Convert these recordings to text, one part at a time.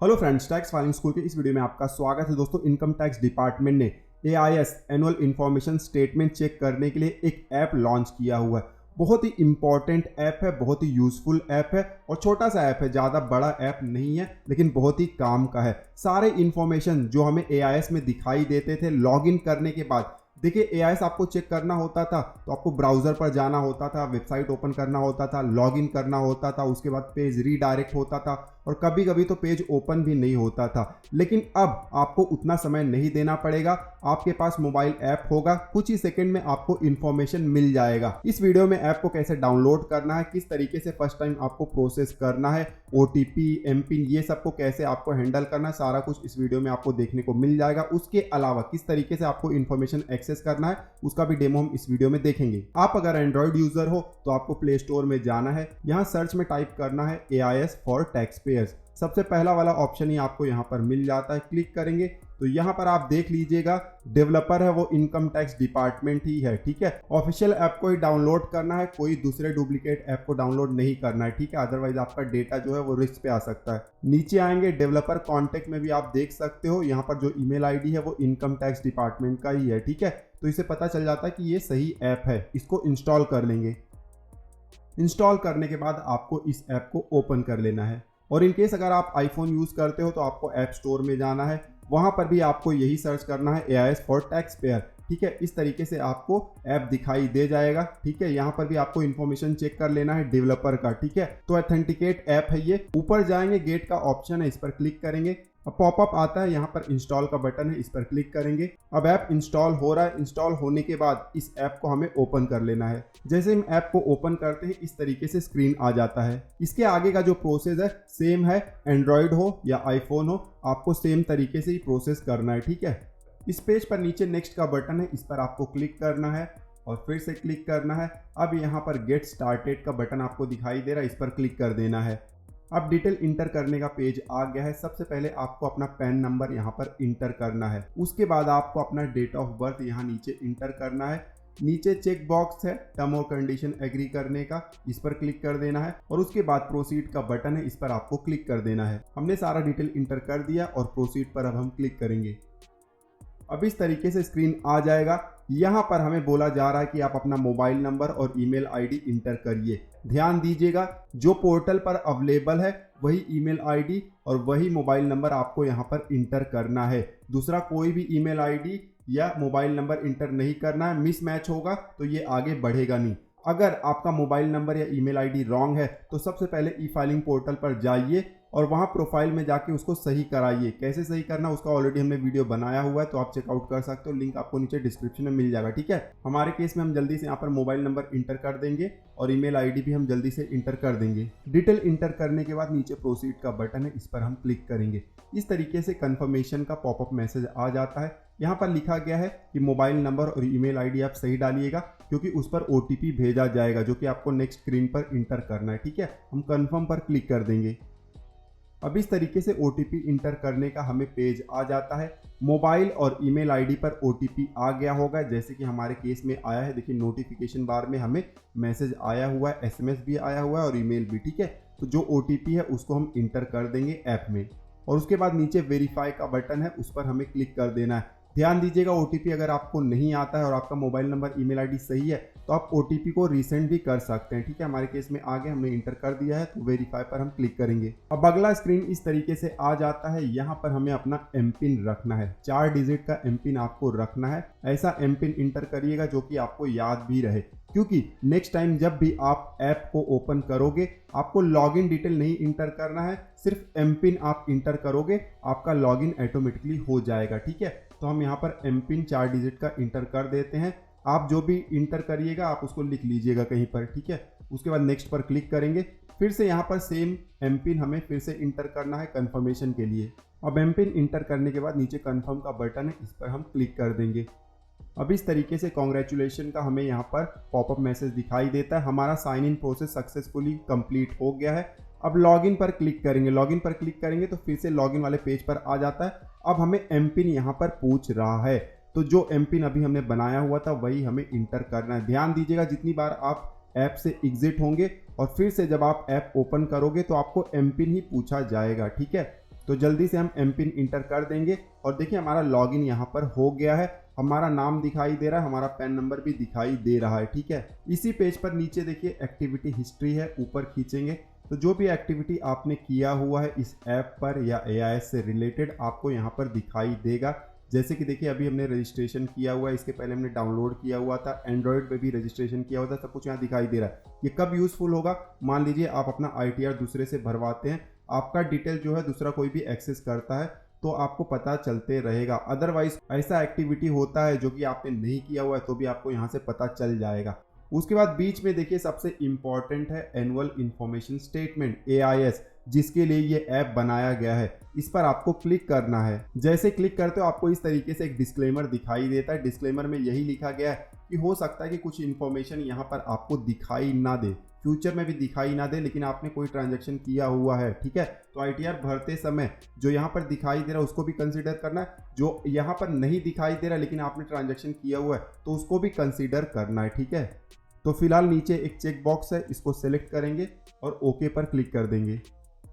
Hello friends, tax filing school के इस video में आपका स्वागत है। दोस्तों, इनकम टैक्स डिपार्टमेंट ने AIS annual information statement check करने के लिए एक ऐप लॉन्च किया हुआ है। बहुत ही इंपॉर्टेंट ऐप है, बहुत ही यूजफुल ऐप है और छोटा सा ऐप है, ज़्यादा बड़ा ऐप नहीं है, लेकिन बहुत ही काम का है। सारे इंफॉर्मेशन जो हमें AIS में दिखाई देते थे लॉगिन करने के बाद, देखिए AIS आपको चेक करना होता था तो आपको ब्राउज़र पर जाना होता था, वेबसाइट ओपन करना होता था, लॉगिन करना होता था, उसके बाद पेज रीडायरेक्ट होता था और कभी कभी तो पेज ओपन भी नहीं होता था। लेकिन अब आपको उतना समय नहीं देना पड़ेगा, आपके पास मोबाइल ऐप होगा, कुछ ही सेकंड में आपको इन्फॉर्मेशन मिल जाएगा। इस वीडियो में ऐप को कैसे डाउनलोड करना है, किस तरीके से फर्स्ट टाइम आपको प्रोसेस करना है, OTP, MPIN, ये सबको कैसे आपको हैंडल करना है, सारा कुछ इस वीडियो में आपको देखने को मिल जाएगा। उसके अलावा किस तरीके से आपको इन्फॉर्मेशन एक्सेस करना है उसका भी डेमो हम इस वीडियो में देखेंगे। आप अगर एंड्रॉइड यूजर हो तो आपको प्ले स्टोर में जाना है, यहाँ सर्च में टाइप करना है AIS फॉर टैक्स पेयर्स। सबसे पहला वाला ऑप्शन ही आपको यहाँ पर मिल जाता है। क्लिक करेंगे तो यहाँ पर आप देख लीजिएगा, डेवलपर है वो इनकम टैक्स डिपार्टमेंट ही है। ठीक है, ऑफिशियल ऐप को ही डाउनलोड करना है, कोई दूसरे डुप्लीकेट ऐप को डाउनलोड नहीं करना है। ठीक है, अदरवाइज आपका डेटा जो है वो रिस्क पे आ सकता है। नीचे आएंगे, डेवलपर कॉन्टेक्ट में भी आप देख सकते हो, यहाँ पर जो ईमेल ID है वो इनकम टैक्स डिपार्टमेंट का ही है। ठीक है, तो इसे पता चल जाता है कि ये सही ऐप है। इसको इंस्टॉल कर लेंगे। इंस्टॉल करने के बाद आपको इस ऐप को ओपन कर लेना है और इन केस अगर आप आईफोन यूज़ करते हो तो आपको ऐप स्टोर में जाना है, वहाँ पर भी आपको यही सर्च करना है AIS फॉर टैक्स पेयर। ठीक है, इस तरीके से आपको ऐप दिखाई दे जाएगा। ठीक है, यहाँ पर भी आपको इन्फॉर्मेशन चेक कर लेना है डेवलपर का। ठीक है, तो ऑथेंटिकेट ऐप है ये। ऊपर जाएंगे, गेट का ऑप्शन है, इस पर क्लिक करेंगे। अब पॉपअप आता है, यहाँ पर इंस्टॉल का बटन है, इस पर क्लिक करेंगे। अब ऐप इंस्टॉल हो रहा है। इंस्टॉल होने के बाद इस ऐप को हमें ओपन कर लेना है। जैसे हम ऐप को ओपन करते हैं इस तरीके से स्क्रीन आ जाता है। इसके आगे का जो प्रोसेस है सेम है, एंड्रॉयड हो या आईफोन हो, आपको सेम तरीके से ही प्रोसेस करना है। ठीक है, इस पेज पर नीचे नेक्स्ट का बटन है, इस पर आपको क्लिक करना है और फिर से क्लिक करना है। अब यहाँ पर गेट स्टार्टेड का बटन आपको दिखाई दे रहा है, इस पर क्लिक कर देना है। अब डिटेल इंटर करने का पेज आ गया है। सबसे पहले आपको अपना पैन नंबर यहाँ पर इंटर करना है, उसके बाद आपको अपना डेट ऑफ बर्थ यहाँ नीचे इंटर करना है। नीचे चेक बॉक्स है टर्म और कंडीशन एग्री करने का, इस पर क्लिक कर देना है और उसके बाद प्रोसीड का बटन है, इस पर आपको क्लिक कर देना है। हमने सारा डिटेल इंटर कर दिया और प्रोसीड पर अब हम क्लिक करेंगे। अब इस तरीके से स्क्रीन आ जाएगा। यहाँ पर हमें बोला जा रहा है कि आप अपना मोबाइल नंबर और ईमेल ID इंटर करिए। ध्यान दीजिएगा, जो पोर्टल पर अवेलेबल है वही ईमेल ID और वही मोबाइल नंबर आपको यहाँ पर इंटर करना है। दूसरा कोई भी ईमेल ID या मोबाइल नंबर इंटर नहीं करना है। मिसमैच होगा तो ये आगे बढ़ेगा नहीं। अगर आपका मोबाइल नंबर या ईमेल ID रॉन्ग है तो सबसे पहले ई फाइलिंग पोर्टल पर जाइए और वहाँ प्रोफाइल में जाके उसको सही कराइए। कैसे सही करना उसका ऑलरेडी हमने वीडियो बनाया हुआ है, तो आप चेकआउट कर सकते हो, लिंक आपको नीचे डिस्क्रिप्शन में मिल जाएगा। ठीक है, हमारे केस में हम जल्दी से यहाँ पर मोबाइल नंबर इंटर कर देंगे और ईमेल ID भी हम जल्दी से इंटर कर देंगे। डिटेल इंटर करने के बाद नीचे प्रोसीड का बटन है, इस पर हम क्लिक करेंगे। इस तरीके से कंफर्मेशन का पॉपअप मैसेज आ जाता है। यहाँ पर लिखा गया है कि मोबाइल नंबर और ईमेल ID आप सही डालिएगा, क्योंकि उस पर OTP भेजा जाएगा जो कि आपको नेक्स्ट स्क्रीन पर इंटर करना है। ठीक है, हम कंफर्म पर क्लिक कर देंगे। अब इस तरीके से OTP इंटर करने का हमें पेज आ जाता है। मोबाइल और ईमेल ID पर OTP आ गया होगा, जैसे कि हमारे केस में आया है। देखिए, नोटिफिकेशन बार में हमें मैसेज आया हुआ है, SMS भी आया हुआ है और ईमेल भी। ठीक है, तो जो OTP है उसको हम इंटर कर देंगे ऐप में और उसके बाद नीचे वेरीफाई का बटन है, उस पर हमें क्लिक कर देना है। ध्यान दीजिएगा, OTP अगर आपको नहीं आता है और आपका मोबाइल नंबर ईमेल ID सही है तो आप OTP को रीसेंड भी कर सकते हैं। ठीक है, हमारे केस में आगे हमने इंटर कर दिया है, तो वेरीफाई पर हम क्लिक करेंगे। अब अगला स्क्रीन इस तरीके से आ जाता है। यहाँ पर हमें अपना MPIN रखना है, 4 डिजिट का MPIN आपको रखना है। ऐसा MPIN इंटर करिएगा जो कि आपको याद भी रहे, क्योंकि नेक्स्ट टाइम जब भी आप ऐप को ओपन करोगे आपको लॉगिन डिटेल नहीं इंटर करना है, सिर्फ MPIN आप इंटर करोगे, आपका लॉगिन ऑटोमेटिकली हो जाएगा। ठीक है, तो हम यहाँ पर MPIN 4 डिजिट का इंटर कर देते हैं। आप जो भी इंटर करिएगा आप उसको लिख लीजिएगा कहीं पर। ठीक है, उसके बाद नेक्स्ट पर क्लिक करेंगे। फिर से यहाँ पर सेम MPIN हमें फिर से इंटर करना है कंफर्मेशन के लिए। अब MPIN इंटर करने के बाद नीचे कंफर्म का बटन है, इस पर हम क्लिक कर देंगे। अब इस तरीके से कॉन्ग्रेचुलेशन का हमें यहाँ पर पॉपअप मैसेज दिखाई देता है। हमारा sign in process successfully complete हो गया है। अब लॉगिन पर क्लिक करेंगे। लॉगिन पर क्लिक करेंगे तो फिर से लॉगिन वाले पेज पर आ जाता है। अब हमें MPIN यहाँ पर पूछ रहा है, तो जो MPIN अभी हमने बनाया हुआ था वही हमें इंटर करना है। ध्यान दीजिएगा, जितनी बार आप ऐप से एग्जिट होंगे और फिर से जब आप ऐप ओपन करोगे तो आपको MPIN ही पूछा जाएगा। ठीक है, तो जल्दी से हम एम पिन इंटर कर देंगे और देखिए हमारा लॉगिन यहाँ पर हो गया है। हमारा नाम दिखाई दे रहा है, हमारा पैन नंबर भी दिखाई दे रहा है। ठीक है, इसी पेज पर नीचे देखिए एक्टिविटी हिस्ट्री है, ऊपर खींचेंगे तो जो भी एक्टिविटी आपने किया हुआ है इस ऐप पर या AIS से रिलेटेड आपको यहाँ पर दिखाई देगा। जैसे कि देखिए अभी हमने रजिस्ट्रेशन किया हुआ है, इसके पहले हमने डाउनलोड किया हुआ था, एंड्रॉयड पे भी रजिस्ट्रेशन किया हुआ था, सब कुछ यहाँ दिखाई दे रहा है। ये कब यूज़फुल होगा, मान लीजिए आप अपना ITR दूसरे से भरवाते हैं, आपका डिटेल जो है दूसरा कोई भी एक्सेस करता है तो आपको पता चलते रहेगा। अदरवाइज ऐसा एक्टिविटी होता है जो कि आपने नहीं किया हुआ है तो भी आपको यहाँ से पता चल जाएगा। उसके बाद बीच में देखिए सबसे इंपॉर्टेंट है एनुअल इंफॉर्मेशन स्टेटमेंट AIS, जिसके लिए ये ऐप बनाया गया है। इस पर आपको क्लिक करना है। जैसे क्लिक करते हो आपको इस तरीके से एक डिस्क्लेमर दिखाई देता है। डिस्क्लेमर में यही लिखा गया है कि हो सकता है कि कुछ इन्फॉर्मेशन यहाँ पर आपको दिखाई ना दे, फ्यूचर में भी दिखाई ना दे, लेकिन आपने कोई ट्रांजैक्शन किया हुआ है। ठीक है, तो ITR भरते समय जो यहाँ पर दिखाई दे रहा है उसको भी कंसीडर करना है, जो यहाँ पर नहीं दिखाई दे रहा लेकिन आपने ट्रांजैक्शन किया हुआ है तो उसको भी कंसीडर करना है। ठीक है, तो फिलहाल नीचे एक चेक बॉक्स है, इसको सेलेक्ट करेंगे और ओके पर क्लिक कर देंगे।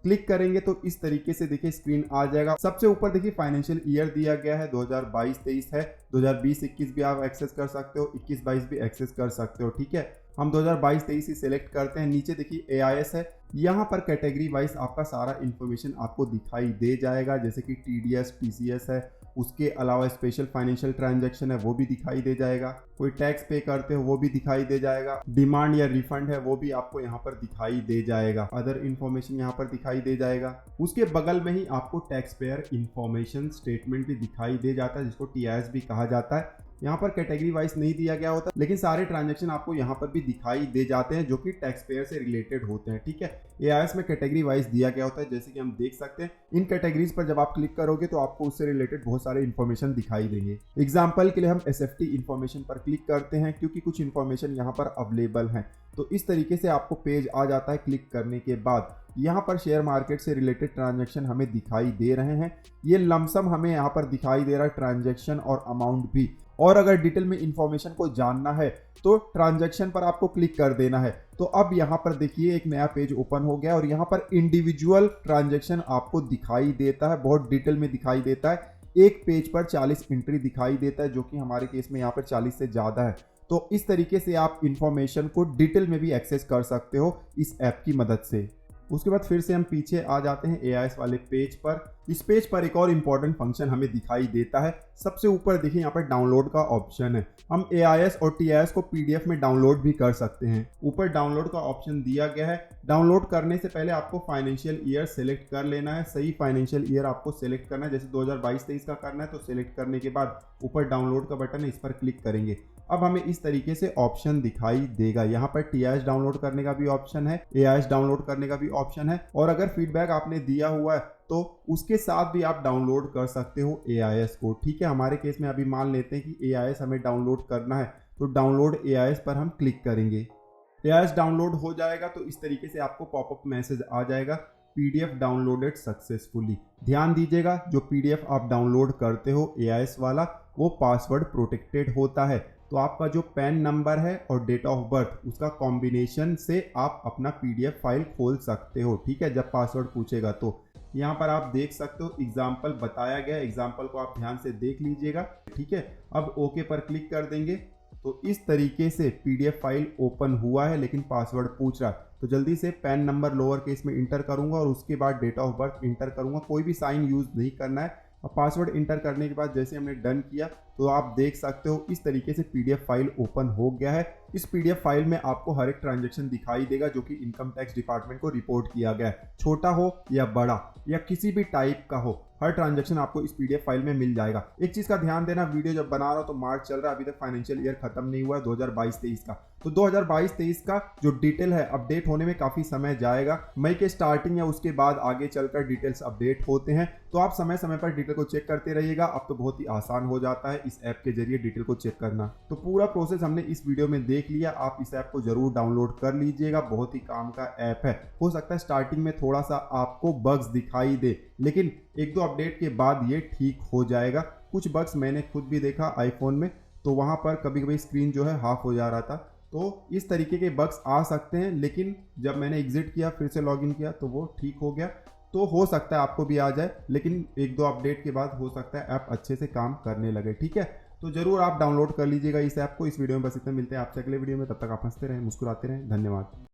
क्लिक करेंगे तो इस तरीके से देखिए स्क्रीन आ जाएगा। सबसे ऊपर देखिए फाइनेंशियल ईयर दिया गया है 2022-23 है, 2020-21 भी आप एक्सेस कर सकते हो, 21-22 भी एक्सेस कर सकते हो। ठीक है, हम 2022-23 ही सिलेक्ट करते हैं। नीचे देखिए AIS है, यहाँ पर कैटेगरी वाइज आपका सारा इन्फॉर्मेशन आपको दिखाई दे जाएगा, जैसे कि TDS TCS है, उसके अलावा स्पेशल फाइनेंशियल ट्रांजैक्शन है वो भी दिखाई दे जाएगा, कोई टैक्स पे करते हो वो भी दिखाई दे जाएगा, डिमांड या रिफंड है वो भी आपको यहाँ पर दिखाई दे जाएगा, अदर इन्फॉर्मेशन यहाँ पर दिखाई दे जाएगा। उसके बगल में ही आपको टैक्स पेयर इन्फॉर्मेशन स्टेटमेंट भी दिखाई दे जाता है, जिसको TIS भी कहा जाता है। यहाँ पर कैटेगरी वाइज नहीं दिया गया होता, लेकिन सारे ट्रांजैक्शन आपको यहाँ पर भी दिखाई दे जाते हैं जो कि टैक्स पेयर से रिलेटेड होते हैं। ठीक है, AIS में कैटेगरी वाइज दिया गया होता है, जैसे कि हम देख सकते हैं। इन कैटेगरीज पर जब आप क्लिक करोगे तो आपको उससे रिलेटेड बहुत सारे इन्फॉर्मेशन दिखाई देंगे। एग्जाम्पल के लिए हम SFT इन्फॉर्मेशन पर क्लिक करते हैं क्योंकि कुछ इन्फॉर्मेशन यहाँ पर अवेलेबल है। तो इस तरीके से आपको पेज आ जाता है। क्लिक करने के बाद यहाँ पर शेयर मार्केट से रिलेटेड ट्रांजैक्शन हमें दिखाई दे रहे हैं। ये लमसम हमें यहाँ पर दिखाई दे रहा है, ट्रांजैक्शन और अमाउंट भी। और अगर डिटेल में इंफॉर्मेशन को जानना है तो ट्रांजैक्शन पर आपको क्लिक कर देना है। तो अब यहाँ पर देखिए एक नया पेज ओपन हो गया और यहाँ पर इंडिविजुअल ट्रांजैक्शन आपको दिखाई देता है, बहुत डिटेल में दिखाई देता है। एक पेज पर 40 एंट्री दिखाई देता है, जो कि हमारे केस में यहाँ पर 40 से ज़्यादा है। तो इस तरीके से आप इंफॉर्मेशन को डिटेल में भी एक्सेस कर सकते हो इस ऐप की मदद से। उसके बाद फिर से हम पीछे आ जाते हैं AIS वाले पेज पर। इस पेज पर एक और इम्पॉर्टेंट फंक्शन हमें दिखाई देता है। सबसे ऊपर देखिए यहाँ पर डाउनलोड का ऑप्शन है। हम AIS और TIS को PDF में डाउनलोड भी कर सकते हैं। ऊपर डाउनलोड का ऑप्शन दिया गया है। डाउनलोड करने से पहले आपको फाइनेंशियल ईयर सेलेक्ट कर लेना है। सही फाइनेंशियल ईयर आपको सेलेक्ट करना है, जैसे 2022-23 का करना है तो सेलेक्ट करने के बाद ऊपर डाउनलोड का बटन है, इस पर क्लिक करेंगे। अब हमें इस तरीके से ऑप्शन दिखाई देगा। यहाँ पर TIS डाउनलोड करने का भी ऑप्शन है, AIS डाउनलोड करने का भी ऑप्शन है, और अगर फीडबैक आपने दिया हुआ है तो उसके साथ भी आप डाउनलोड कर सकते हो AIS को। ठीक है, हमारे केस में अभी मान लेते हैं कि AIS हमें डाउनलोड करना है, तो डाउनलोड AIS पर हम क्लिक करेंगे। AIS डाउनलोड हो जाएगा तो इस तरीके से आपको पॉपअप मैसेज आ जाएगा, PDF डाउनलोडेड सक्सेसफुली। ध्यान दीजिएगा, जो PDF आप डाउनलोड करते हो AIS वाला, वो पासवर्ड प्रोटेक्टेड होता है। तो आपका जो पैन नंबर है और डेट ऑफ बर्थ, उसका कॉम्बिनेशन से आप अपना PDF फाइल खोल सकते हो। ठीक है, जब पासवर्ड पूछेगा तो यहाँ पर आप देख सकते हो एग्जाम्पल बताया गया, एग्जाम्पल को आप ध्यान से देख लीजिएगा। ठीक है, अब ओके पर क्लिक कर देंगे तो इस तरीके से PDF फाइल ओपन हुआ है, लेकिन पासवर्ड पूछ रहा है। तो जल्दी से पैन नंबर लोअर केस में इंटर करूंगा और उसके बाद डेट ऑफ बर्थ इंटर करूंगा। कोई भी साइन यूज नहीं करना है। और पासवर्ड इंटर करने के बाद जैसे हमने डन किया तो आप देख सकते हो इस तरीके से PDF फाइल ओपन हो गया है। इस PDF फाइल में आपको हर एक ट्रांजैक्शन दिखाई देगा जो कि इनकम टैक्स डिपार्टमेंट को रिपोर्ट किया गया है, छोटा हो या बड़ा या किसी भी टाइप का हो, हर ट्रांजैक्शन आपको इस PDF फाइल में मिल जाएगा। एक चीज का ध्यान देना, वीडियो जब बना रहा हूं तो मार्च चल रहा है, अभी तक फाइनेंशियल ईयर खत्म नहीं हुआ है 2022-23 का। तो 2022-23 का जो डिटेल है अपडेट होने में काफी समय जाएगा। मई के स्टार्टिंग या उसके बाद आगे चलकर डिटेल्स अपडेट होते हैं, तो आप समय समय पर डिटेल को चेक करते रहिएगा। अब तो बहुत ही आसान हो जाता है इस ऐप के जरिए डिटेल को चेक करना। तो पूरा प्रोसेस हमने इस वीडियो में देख लिया। आप इस ऐप को जरूर डाउनलोड कर लीजिएगा, बहुत ही काम का ऐप है। हो सकता है स्टार्टिंग में थोड़ा सा आपको बग्स दिखाई दे, लेकिन एक दो अपडेट के बाद ये ठीक हो जाएगा। कुछ बग्स मैंने खुद भी देखा आईफोन में, तो वहां पर कभी कभी स्क्रीन जो है हाफ हो जा रहा था। तो इस तरीके के बग्स आ सकते हैं, लेकिन जब मैंने एग्जिट किया फिर से लॉगिन किया तो वो ठीक हो गया। तो हो सकता है आपको भी आ जाए, लेकिन 1-2 अपडेट के बाद हो सकता है ऐप अच्छे से काम करने लगे। ठीक है, तो जरूर आप डाउनलोड कर लीजिएगा इस ऐप को। इस वीडियो में बस इतना, मिलते हैं आपसे अगले वीडियो में, तब तक आप हंसते रहें, मुस्कुराते रहें। धन्यवाद।